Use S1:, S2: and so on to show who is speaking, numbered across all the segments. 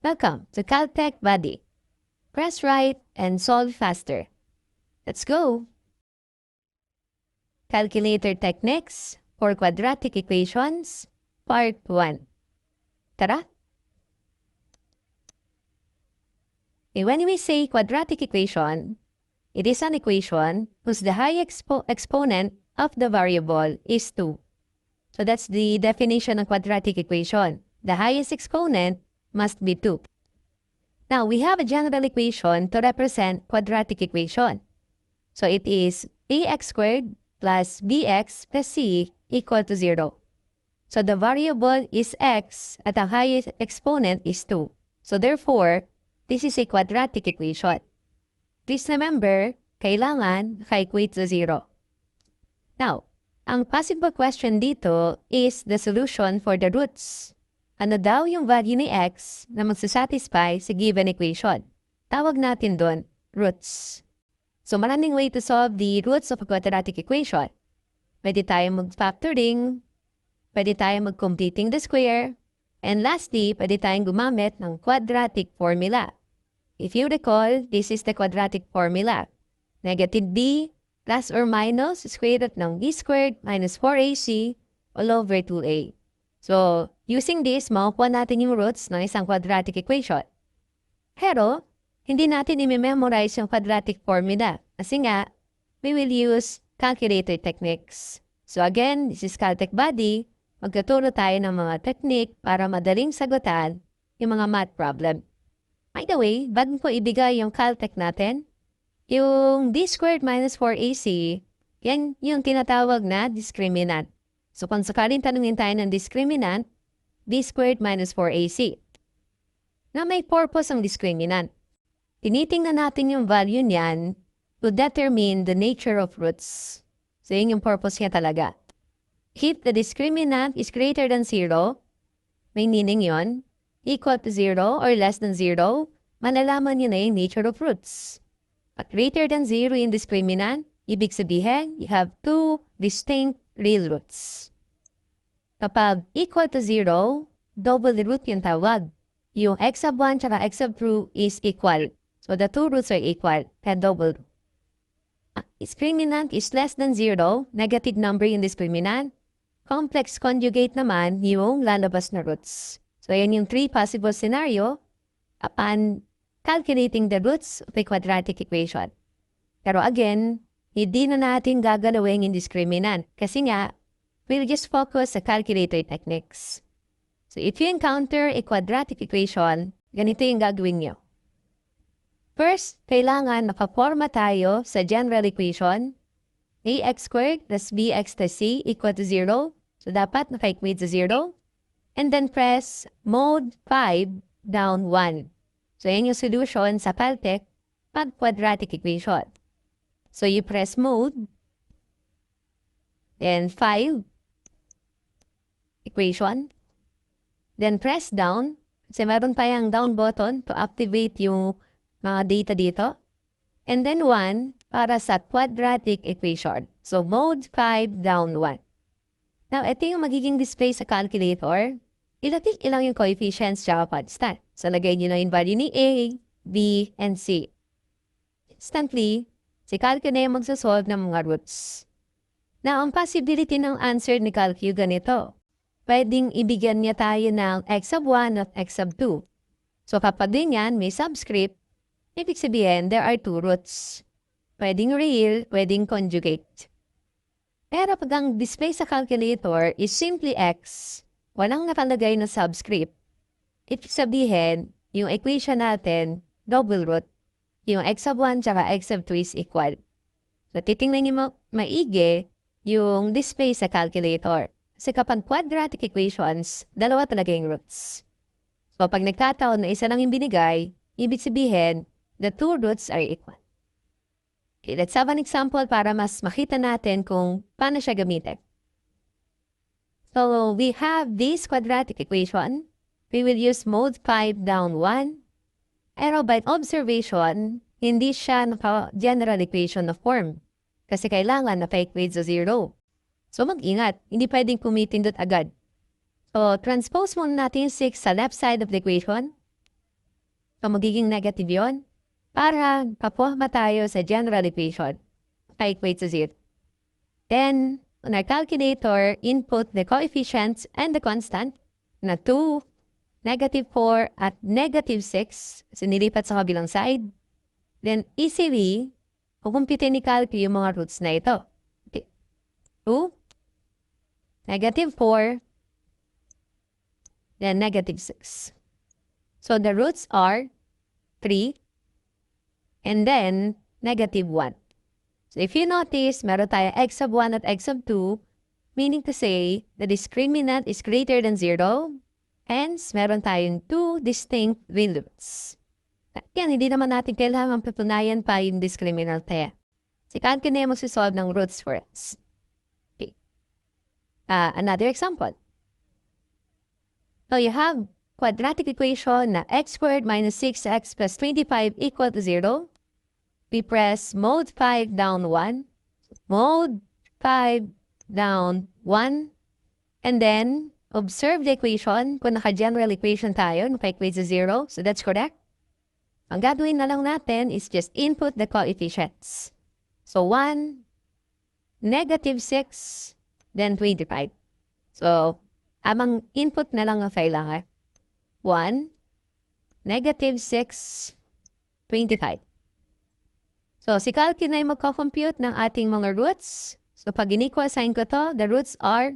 S1: Welcome to Caltech Buddy. Press right and solve faster. Let's go! Calculator Techniques for Quadratic Equations, Part 1. Tara! When we say quadratic equation, it is an equation whose the high exponent of the variable is 2. So that's the definition of quadratic equation. The highest exponent must be 2. Now, we have a general equation to represent quadratic equation. So it is ax squared plus bx plus c equal to 0. So the variable is x at the highest exponent is 2. So therefore, this is a quadratic equation. Please remember, kailangan naka-equate to 0. Now, ang possible question dito is the solution for the roots. Ano daw yung value ni x na magsasatisfy sa given equation? Tawag natin doon, roots. So, maraming way to solve the roots of a quadratic equation. Pwede tayong mag-factoring, pwede tayong mag-completing the square, and lastly, pwede tayong gumamit ng quadratic formula. If you recall, this is the quadratic formula. Negative b plus or minus square root ng b squared minus 4ac all over 2a. So, using this, makukuha natin yung roots ng isang quadratic equation. Pero, hindi natin i-memorize yung quadratic formula. Kasi nga, we will use calculator techniques. So again, this is Caltech Buddy. Magtuturo tayo ng mga technique para madaling sagutan yung mga math problem. By the way, bago ko ibigay yung Caltech natin, yung d squared minus 4ac, yan yung tinatawag na discriminant. So kung sakaling tanungin tayo ng discriminant, d squared minus 4ac. Na may purpose ang discriminant. Tinitingnan natin yung value niyan to determine the nature of roots. So yun yung purpose niya talaga. If the discriminant is greater than 0, may meaning yon, equal to 0 or less than 0, malalaman nyo na yung nature of roots. But greater than 0 in discriminant, ibig sabihin, you have two distinct real roots. Kapag equal to 0, double root yung tawag. Yung x sub 1 at x sub 2 is equal. So the two roots are equal, kaya double root. Discriminant is less than 0, negative number yung discriminant. Complex conjugate naman yung lalabas na roots. So, yan yung three possible scenario upon calculating the roots of a quadratic equation. Pero again, hindi na natin gagalawin yung discriminant kasi nga, we'll just focus sa calculator techniques. So, if you encounter a quadratic equation, ganito yung gagawin nyo. First, kailangan makaporma tayo sa general equation. Ax squared plus bx plus c equal to 0. So, dapat naka-equate to 0. And then press mode 5 down 1. So, yan yung solution sa Caltech pag quadratic equation. So, you press mode. Then 5. Equation. Then press down. Kasi meron pa yung down button to activate yung mga data dito. And then 1 para sa quadratic equation. So, mode 5 down 1. Now, ito yung magiging display sa calculator. Ilapit ilang yung coefficients tsaka constant. So, lagay nyo na yung value ni A, B, and C. Instantly, si Calcu na yung magsasolve ng mga roots. Now, ang possibility ng answer ni Calcu ganito. Pwedeng ibigyan niya tayo ng x sub 1 at x sub 2. So, kapag din yan, may subscript, ibig sabihin, there are two roots. Pwedeng real, pwedeng conjugate. Pero pag ang display sa calculator is simply x, walang nakalagay na subscript, ibig sabihin, yung equation natin, double root, yung x sub 1 tsaka x sub 2 is equal. So, titingnan niyo maigi yung display sa calculator. Kasi kapag quadratic equations, dalawa talaga yung roots. So, pag nagkataon na isa lang yung binigay, ibig sabihin, the two roots are equal. Okay, let's have an example para mas makita natin kung paano siya gamitin. So, we have this quadratic equation. We will use mode 5 down 1. Pero by observation, hindi siya naka-general equation na form. Kasi kailangan naka-equate sa 0. So, mag-ingat. Hindi pwedeng pumipindot agad. So, transpose muna natin 6 sa left side of the equation. So, magiging negative yon para papuha tayo sa general equation. Equate to 0. Then, on our calculator, input the coefficients and the constant na 2, -4, at -6. So, nilipat sa kabilang side. Then, easily, kukumpitin ni Calc yung mga roots na ito. Okay. 2, -4, then -6. So, the roots are 3, and then -1. So, if you notice, meron tayo x sub 1 at x sub 2, meaning to say, the discriminant is greater than 0, hence, meron tayong 2 distinct values. Yan, hindi naman natin kailangan patunayan pa yung discriminant tayo. Si Calc na yung magsisolve ng roots for us. Okay. Another example. So, you have quadratic equation na x squared minus 6x plus 25 equal to 0. We press mode 5 down 1, mode 5 down 1, and then observe the equation. Kung naka-general equation tayo, naka-equate to 0, so that's correct. Ang gagawin na lang natin is just input the coefficients. So 1, -6, then 25. So, amang input na lang ang kailangan. 1, -6, 25. So, si Calc na yung magko-compute ng ating mga roots. So, pag in-equal sign ko to, the roots are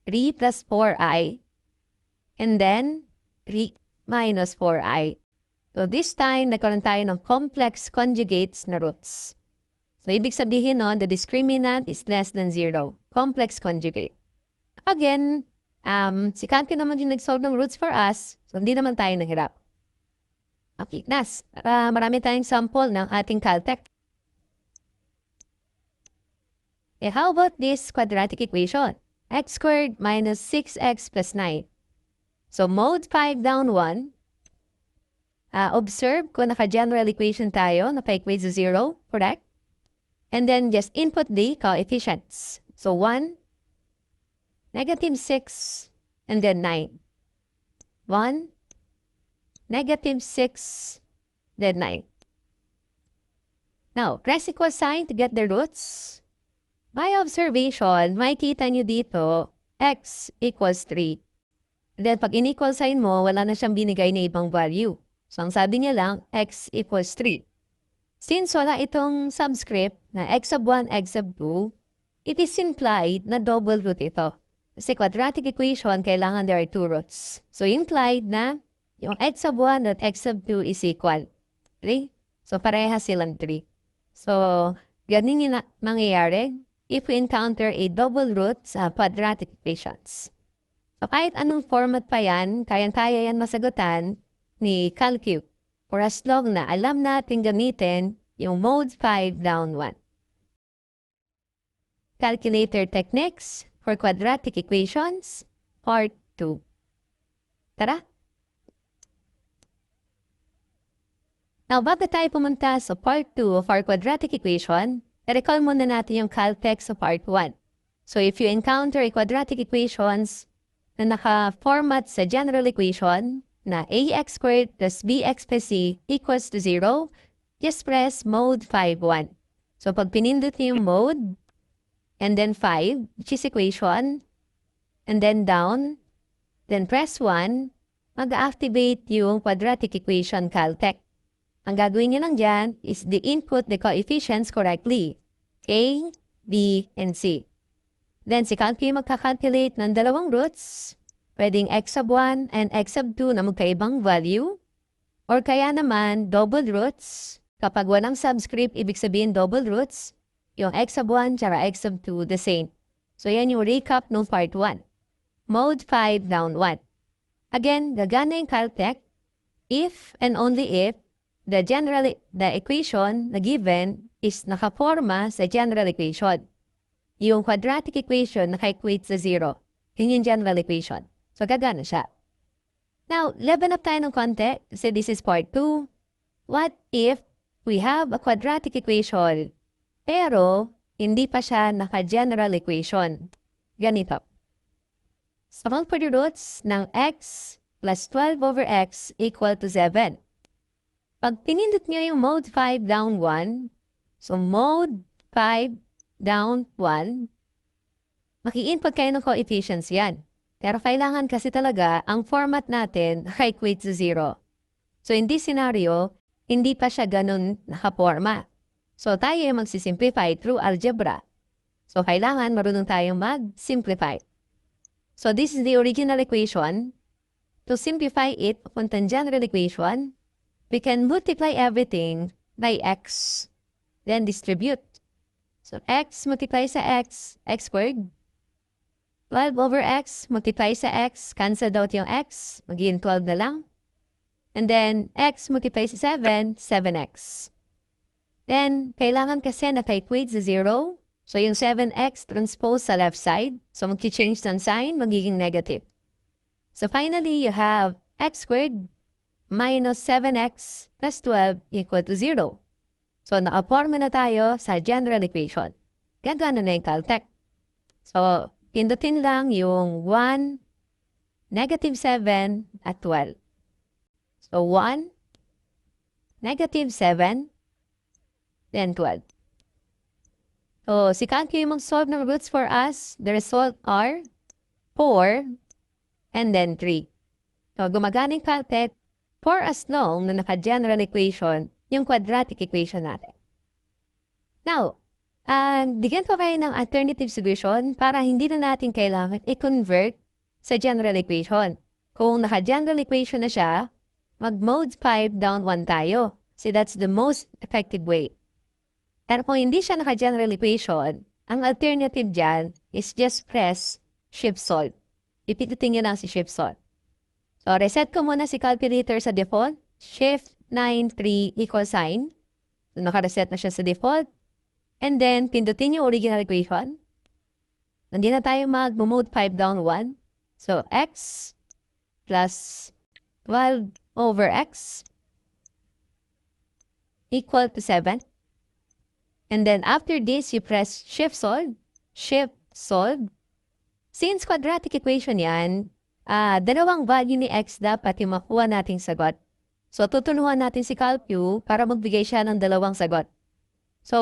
S1: 3 plus 4i. And then, 3 minus 4i. So, this time, nagkaroon tayo ng complex conjugates na roots. So, ibig sabihin nun, the discriminant is less than 0. Complex conjugate. Again, si Calc naman yung nag-solve ng roots for us. So, hindi naman tayo nahirap. Okay, Nas. Marami tayong sample ng ating Caltech. How about this quadratic equation? X squared minus 6x plus 9. So, mode 5 down 1. Observe kung naka-general equation tayo, naka-equate to 0, correct? And then, just input the coefficients. So, 1, -6, and then 9. 1, -6, then 9. Now, press equal sign to get the roots. By observation, makikita nyo dito, x equals 3. Then, pag in-equal sign mo, wala na siyang binigay na ibang value. So, ang sabi niya lang, x equals 3. Since wala itong subscript na x sub 1, x sub 2, it is implied na double root ito. Kasi quadratic equation, kailangan there are 2 roots. So, implied na yung x sub 1 at x sub 2 is equal. 3. So, parehas silang 3. So, ganun yung mangyayari if we encounter a double root sa quadratic equations. So, kahit anong format pa yan, kayang-kaya yan masagutan ni Calc for as long na alam natin gamitin yung mode 5 down 1. Calculator techniques for quadratic equations, part 2. Tara! Now, bago tayo pumunta sa part 2 of our quadratic equation, i-recall muna natin yung Caltech sa part 1. So, if you encounter a quadratic equations na naka-format sa general equation na ax squared plus bx plus c equals to 0, just press mode 5, 1. So, pag pinindot niyo yung mode, and then 5, which is equation, and then down, then press 1, mag-activate yung quadratic equation Caltech. Ang gagawin niyo lang dyan is the input the coefficients correctly. A, B, and C. Then si Calc magkakalculate ng dalawang roots. Pwedeng x sub 1 and x sub 2 na magkaibang value. Or kaya naman double roots. Kapag walang subscript, ibig sabihin double roots. Yung x sub 1 tsaka x sub 2 the same. So yan yung recap ng part 1. Mode 5 down 1. Again, gagana yung Caltech if and only if the equation na given is nakaporma sa general equation. Yung quadratic equation naka-equate sa 0. Yun yung general equation. So, gagana siya. Now, level up tayo ng konti. So, this is part 2. What if we have a quadratic equation pero hindi pa siya naka-general equation? Ganito. Solve for the roots ng x plus 12 over x equal to 7. Pag pinindot nyo yung mode 5 down 1, so mode 5 down 1, maki-input kayo ng coefficients yan. Pero kailangan kasi talaga, ang format natin equate to 0. So in this scenario, hindi pa siya ganun nakaporma. So tayo yung magsisimplify through algebra. So kailangan marunong tayong mag-simplify. So this is the original equation. To simplify it upon tangential equation, we can multiply everything by x, then distribute. So x multiply sa x squared. 12 over x multiply sa x, cancel out yung x, magiging 12 na lang. And then x multiply sa 7, 7x. Then, kailangan kasi naka-equate sa 0. So yung 7x transpose sa left side. So mag-change ng sign, magiging negative. So finally, you have x squared minus 7x plus 12 equal to 0. So nakaporma na tayo sa general equation. Gagana na yung Caltech. So, pindutin lang yung 1, negative 7 at 12. So 1, negative 7, then 12. So, si Calcu yung mag-solve ng roots for us. The result are 4 and then 3. So, gumagana yung Caltech for as long na naka-general equation yung quadratic equation natin. Now, bigyan ko kayo ng alternative solution para hindi na natin kailangan i-convert sa general equation. Kung naka-general equation na siya, mag-mode 5 down 1 tayo. So that's the most effective way. Pero kung hindi siya naka-general equation, ang alternative dyan is just press shift solve. Ipitutin nyo lang si shift solve. So reset ko muna si calculator sa default. Shift 93 equal sign. So naka-reset na siya sa default. And then, pindutin yung original equation. Nandiyan na tayo mag-mode 5 down 1. So, x plus 12 over x equal to 7. And then, after this, you press shift solve. Shift solve. Since quadratic equation yan, dalawang value ni x dapat yung makuha nating sagot. So, tutunuan natin si Calcu para magbigay siya ng dalawang sagot. So,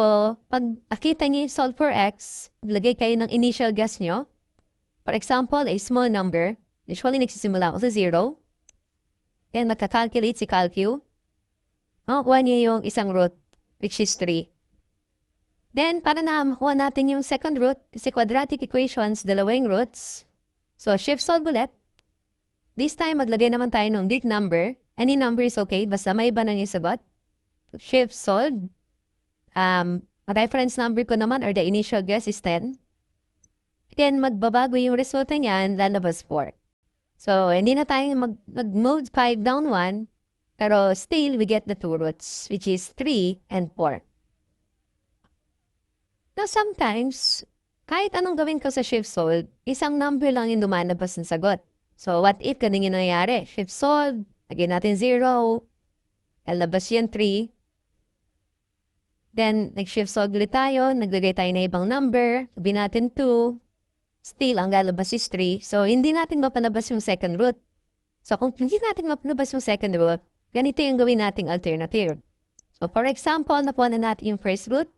S1: pag nakita niyo yung solve for x, lagay kayo ng initial guess nyo. For example, a small number. Usually, nagsisimula ako sa 0. Then, magka-calculate si Calcu. Makukuha niya yung isang root, which is 3. Then, para na makuha natin yung second root, kasi quadratic equations, dalawang roots. So, shift solve ulit. This time, maglagay naman tayo ng big number. Any number is okay, basta may iba na yung sagot. Shift solve. Reference number ko naman or the initial guess is 10. Then, magbabago yung resulta niyan, lalabas 4. So, hindi na tayo mag-mode 5 down 1, pero still, we get the two roots, which is 3 and 4. Now, sometimes, kahit anong gawin ko sa shift solve, isang number lang yung lumalabas ng sagot. So, what if ganun yung nangyayari? Shift solve, lagyan natin 0, lalabas yan 3. Then, nag-shift solve ulit tayo, naglagay tayo na ibang number, sabi natin 2, still, ang lalabas is 3. So, hindi natin mapalabas yung second root. So, kung hindi natin mapalabas yung second root, ganito yung gawin nating alternative. So, for example, nakuha na natin yung first root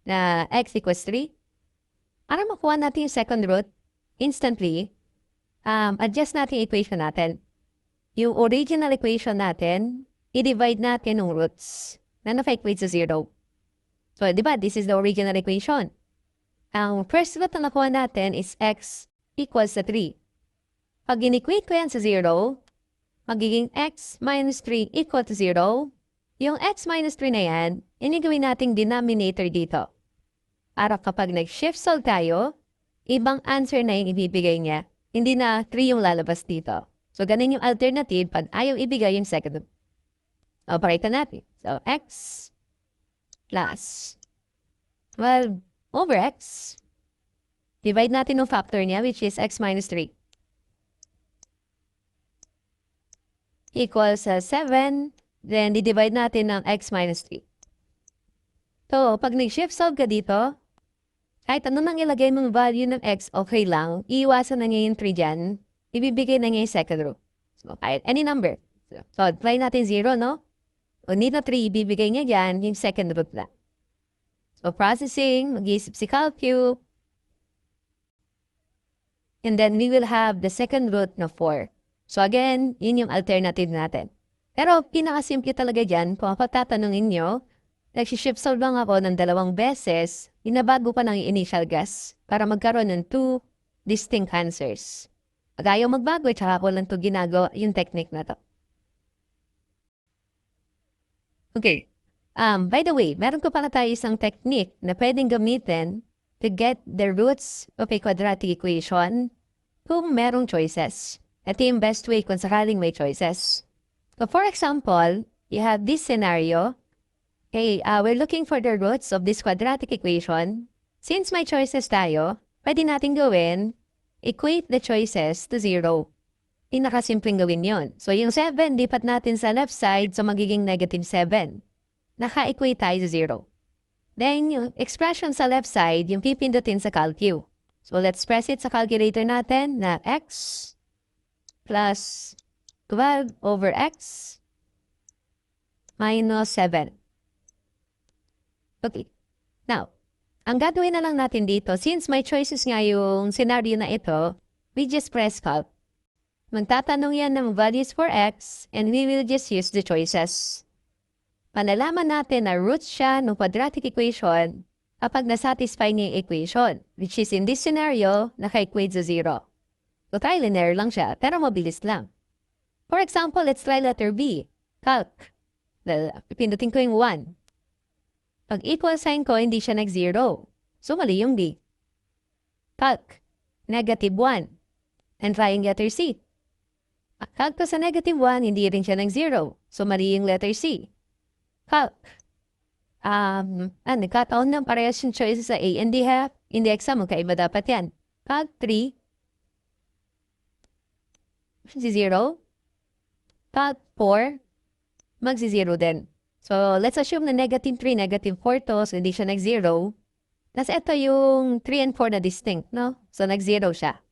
S1: na x equals 3. Para makuha natin yung second root, instantly, adjust natin yung equation natin. Yung original equation natin, i-divide natin yung roots na naka-equate sa 0. So, di ba, this is the original equation. Ang first root na nakuha natin is x equals sa 3. Pag in-equate ko yan sa 0, magiging x minus 3 equal to 0. Yung x minus 3 na yan, inigawin nating denominator dito. Para kapag nag-shift solve tayo, ibang answer na yung ibibigay niya. Hindi na 3 yung lalabas dito. So, ganun yung alternative pag ayaw ibigay yung second root. Operate natin. So, x plus 12 over x. Divide natin yung factor niya, which is x minus 3. Equals 7. Then, di-divide natin ng x minus 3. So, pag nag-shift solve ka dito, kahit ano nang ilagay mong value ng x, okay lang. Iiwasan na niya yung 3 dyan. Ibibigay na niya yung second root. So, kahit any number. So, try natin 0, no? O dito 3, ibibigay niya dyan yung second root na. So processing, mag-iisip si Calcu. And then we will have the second root na 4. So again, yun yung alternative natin. Pero pinakasimple talaga dyan, kung ako tatanungin nyo, nagsishift solve lang ako ng 2 beses, inabago pa ng initial guess para magkaroon ng 2 distinct answers. Pag ayaw magbago, tsaka ko lang ito ginagawa yung technique na to. Okay. By the way, meron ko pala tayo isang technique na pwedeng gamitin to get the roots of a quadratic equation kung merong choices. Ito yung best way kung sakaling may choices. So for example, you have this scenario. Okay, we're looking for the roots of this quadratic equation. Since may choices tayo, pwede natin gawin, equate the choices to 0. Pinakasimpleng gawin yon. So yung 7, lipat natin sa left side, so magiging -7. Naka-equate tayo sa 0. Then, yung expression sa left side, yung pipindutin sa calcu. So, let's press it sa calculator natin na x plus 12 over x minus 7. Okay. Now, ang gagawin na lang natin dito, since may choices nga yung scenario na ito, we just press calc. Magtatanong yan ng values for x and we will just use the choices. Panalaman natin na root siya ng quadratic equation kapag nasatisfy niya yung equation, which is in this scenario, naka-equate sa 0. So, trial and error lang siya, pero mabilis lang. For example, let's try letter B, calc. Pindutin ko yung 1. Pag equal sign ko, hindi siya nag-0. So, mali yung B. Calc, -1. And trying letter C. Calc ko sa -1, hindi rin siya nag-0. So, mali yung letter C. Calc. Nagkataon na parehas yung choices sa A and D half. In the exam, magkaiba dapat yan. Calc 3. 0. Calc 4. Magsi-0 din. So, let's assume na -3, -4 to. So, hindi siya nag-0. Tapos ito yung 3 and 4 na distinct, no? So, nag-0 siya.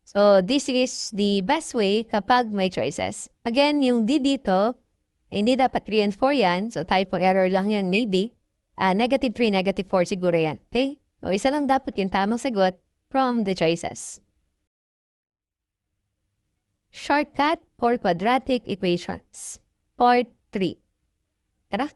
S1: So, this is the best way kapag may choices. Again, yung D dito, hindi dapat 3 and 4 yan. So, type of error lang yan, maybe. -3, -4 siguro yan. Okay? So, isa lang dapat yung tamang sagot from the choices. Shortcut for quadratic equations. Part 3. Tara.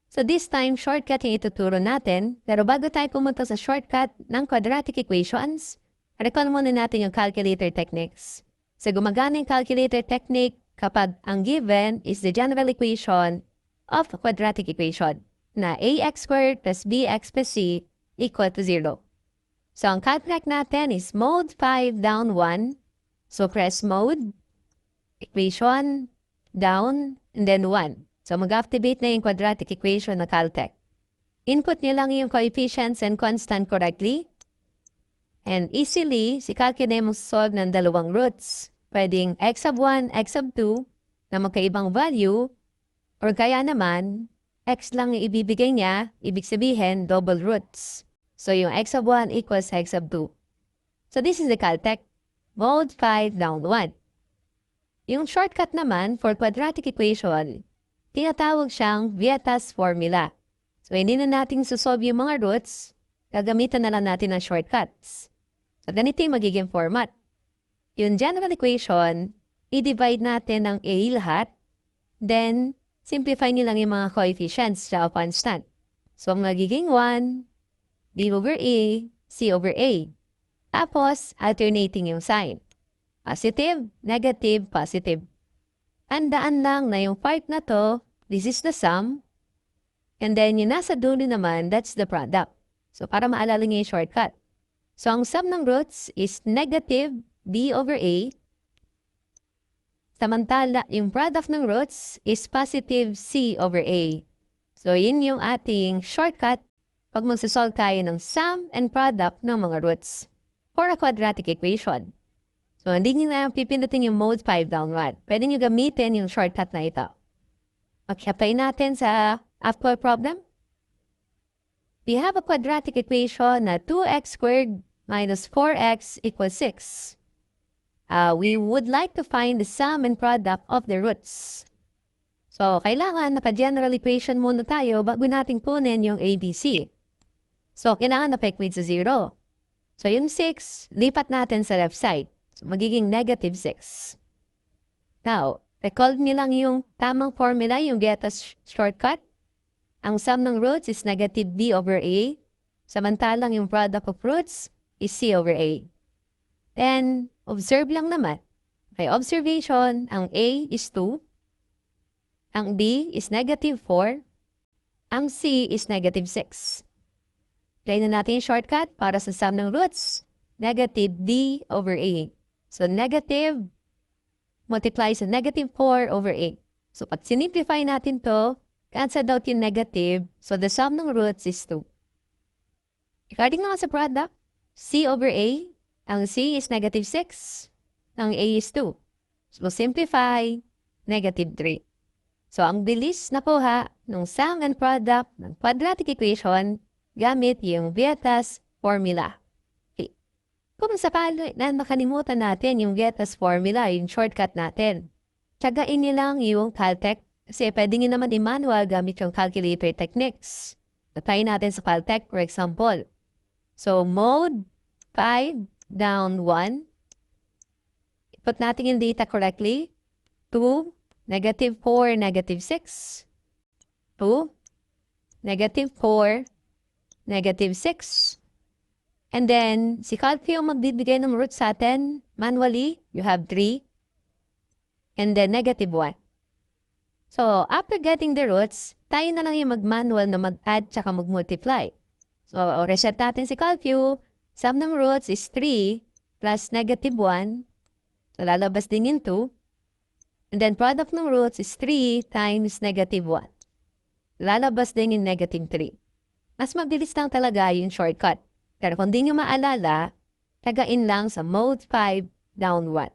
S1: So, this time, shortcut yung ituturo natin. Pero bago tayo pumunta sa shortcut ng quadratic equations, recall muna natin yung calculator techniques. So, gumagana yung calculator technique kapag ang given is the general equation of a quadratic equation na ax squared plus bx plus c equal to 0. So, ang calculate natin is mode 5 down 1. So, press mode, equation, down, and then 1. So, mag-activate na yung quadratic equation na caltech. Input niyo lang yung coefficients and constant correctly. And easily, si calculate mo solve ng 2 roots. Pwedeng x of 1, x of 2 na magkaibang value, or kaya naman, x lang yung ibibigay niya, ibig sabihin, double roots. So, yung x of 1 equals x of 2. So, this is the caltech. Mode 5 down 1. Yung shortcut naman for quadratic equation, tinatawag siyang Vieta's formula. So, hindi na natin susolve yung mga roots, gagamitan na lang natin ng shortcuts. So, ganito yung magiging format. Yung general equation, i-divide natin ng A lahat, then, simplify nilang yung mga coefficients sa constant. So, ang magiging 1, B over A, C over A. Tapos, alternating yung sign. Positive, negative, positive. Tandaan lang na yung part na to, this is the sum. And then, yung nasa dulo naman, that's the product. So, para maalala niyo yung shortcut. So, ang sum ng roots is negative B over A. Samantala, yung product ng roots is positive C over A. So, yun yung ating shortcut pag magsasolve tayo ng sum and product ng mga roots for a quadratic equation. So, hindi nyo na pipindutin yung mode 5 down 1. Pwede nyo gamitin yung shortcut na ito. Okay, natin sa actual problem. We have a quadratic equation na 2x squared minus 4x equals 6. we would like to find the sum and product of the roots. So, kailangan naka-general equation muna tayo bago natin kunin yung ABC. So, kailangan na-equate sa 0. So, yung 6, lipat natin sa left side. So, magiging negative 6. Now, recall niyo lang yung tamang formula, yung get us shortcut. Ang sum ng roots is negative b over a. Samantalang yung product of roots is c over a. Then, observe lang naman. May observation, ang a is 2. Ang b is negative 4. Ang c is negative 6. Try na natin yung shortcut para sa sum ng roots. Negative d over a. So, negative multiply sa negative 4 over a. So, pag sinimplify natin to, cancel out yung negative. So, the sum ng roots is 2. Regarding naman sa product, c over a, ang c is negative 6, ang a is 2. So, simplify, negative 3. So, ang bilis na kuha ng sum and product ng quadratic equation gamit yung Vieta's formula. Okay. Kung sakali na nakalimutan natin yung Vieta's formula, yung shortcut natin, tiyagain niyo lang yung Caltech kasi pwede nyo naman i-manual gamit yung calculator techniques. Try natin sa Caltech, for example. So, mode 5 down 1. Put natin yung data correctly. 2, negative 4, negative 6. 2, negative 4, negative 6. And then, si Calc yung magbibigay ng root sa atin. Manually, you have 3. And then, negative 1. So, after getting the roots, tayo na lang yung mag-manual na mag-add tsaka mag-multiply. So, reset natin si CalQ. Sum ng roots is 3 plus negative 1. So, lalabas din yung 2. And then, product ng roots is 3 times negative 1. Lalabas din yung negative 3. Mas mabilis lang talaga yung shortcut. Pero kung di nyo maalala, tagain lang sa mode 5 down 1.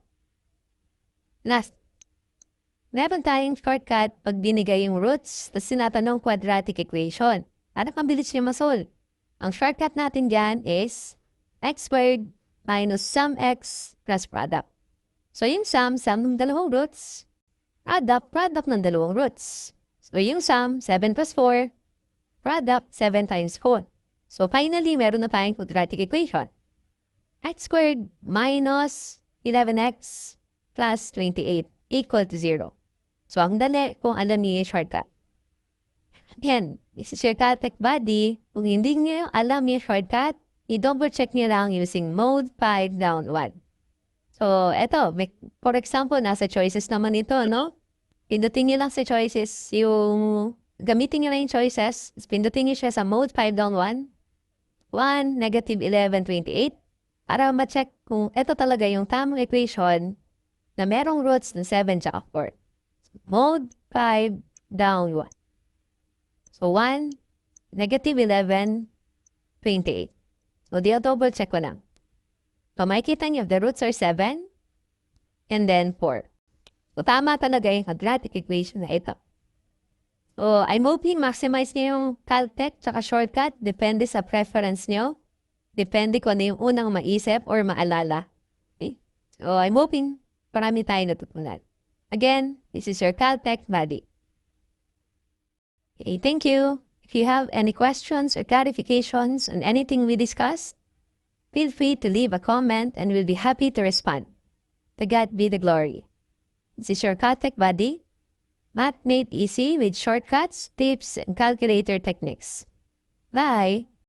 S1: Last. Meron tayong shortcut pag binigay yung roots tapos sinatanong quadratic equation. At mabilis nyo masolve. Ang shortcut natin dyan is x squared minus sum x plus product. So yung sum ng dalawang roots. Product ng dalawang roots. So yung sum, 7 plus 4. Product, 7 times 4. So finally, meron na tayong quadratic equation. X squared minus 11x plus 28 equal to 0. So ang dali kung alam niyo yung shortcut. Again, this is your Caltech buddy. Kung hindi niyo alam yung shortcut, i-double check niyo lang using mode 5 down 1. So, eto, for example, nasa choices naman ito, no? Pindutin niyo lang sa choices, gamitin niyo lang yung choices, pindutin niyo siya sa mode 5 down 1, 1, negative 11, 28, para ma-check kung ito talaga yung tamang equation na merong roots ng 7 tsaka 4. Mode 5 down 1. So, 1, negative 11, 28. So, double check ko lang. So, makikita niyo, the roots are 7 and then 4. So, tama talaga yung quadratic equation na ito. So, I'm hoping maximize niyo yung Caltech tsaka shortcut. Depende sa preference niyo. Depende kung ano yung unang maisip or maalala. Okay? So, I'm hoping marami tayo natutunan. Again, this is your Caltech buddy. Okay, thank you. If you have any questions or clarifications on anything we discussed, feel free to leave a comment and we'll be happy to respond. To God be the glory. This is your Caltech buddy. Math made easy with shortcuts, tips, and calculator techniques. Bye!